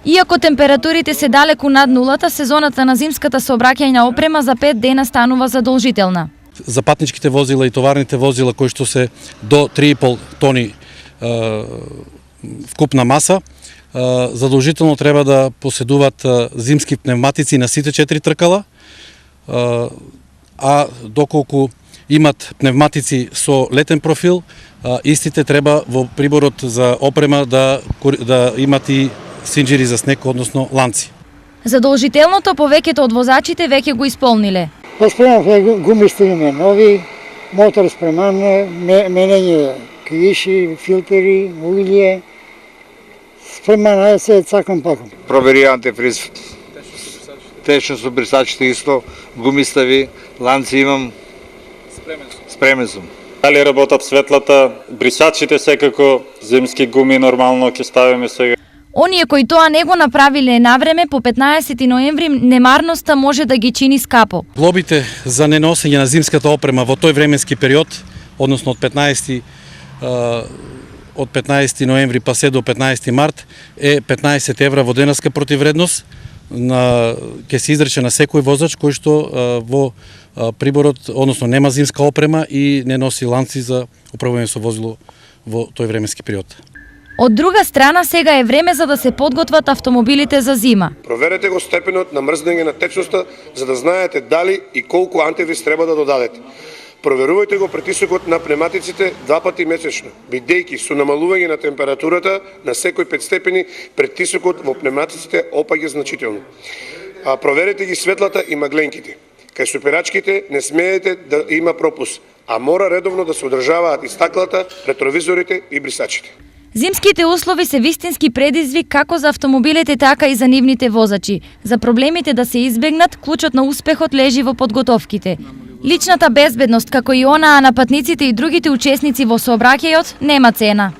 Иако температурите се далеку над нулата, сезоната на зимската сообраќајна опрема за 5 дена станува задолжителна. За патничките возила и товарните возила кои што се до 3,5 тони вкупна маса, задолжително треба да поседуваат зимски пневматици на сите 4 тркала, а доколку имат пневматици со летен профил, истите треба во приборот за опрема да имат и синџири за снег, односно ланци. Задолжителното повеќето од возачите веќе го исполниле. Спремавме гумисти име нови, мотор спреман, менење кијиши, филтери, улје, спреман е се цакам пакам. Провери антифриз, течно со брисачите исто, гумистави, ланци имам, спремен сум. Дали работат светлата, брисачите секако, зимски гуми нормално ќе ставиме сега. Оние кои тоа не го направиле навреме, по 15 ноември немарноста може да ги чини скапо. Глобите за неносење на зимската опрема во тој временски период, односно од 15 ноември па се до 15 март, е 15 евра во денаска противредност, ќе се изрече на секој возач кој што во приборот, односно нема зимска опрема и не носи ланци за управување со возило во тој временски период. Од друга страна, сега е време за да се подготват автомобилите за зима. Проверете го степенот на мрзнење на течноста, за да знаете дали и колку антифриз треба да додадете. Проверувајте го притисокот на пневматиците 2 пати месечно, бидејќи со намалување на температурата на секој 5 степени, притисокот во пневматиците опаѓа значително. Проверете ги светлата и магленките. Кај суперачките не смеете да има пропуск, а мора редовно да се одржаваат и стаклата, ретровизорите и брисачите. Зимските услови се вистински предизвик како за автомобилите, така и за нивните возачи. За проблемите да се избегнат, клучот на успехот лежи во подготовките. Личната безбедност, како и онаа на патниците и другите учесници во сообраќајот, нема цена.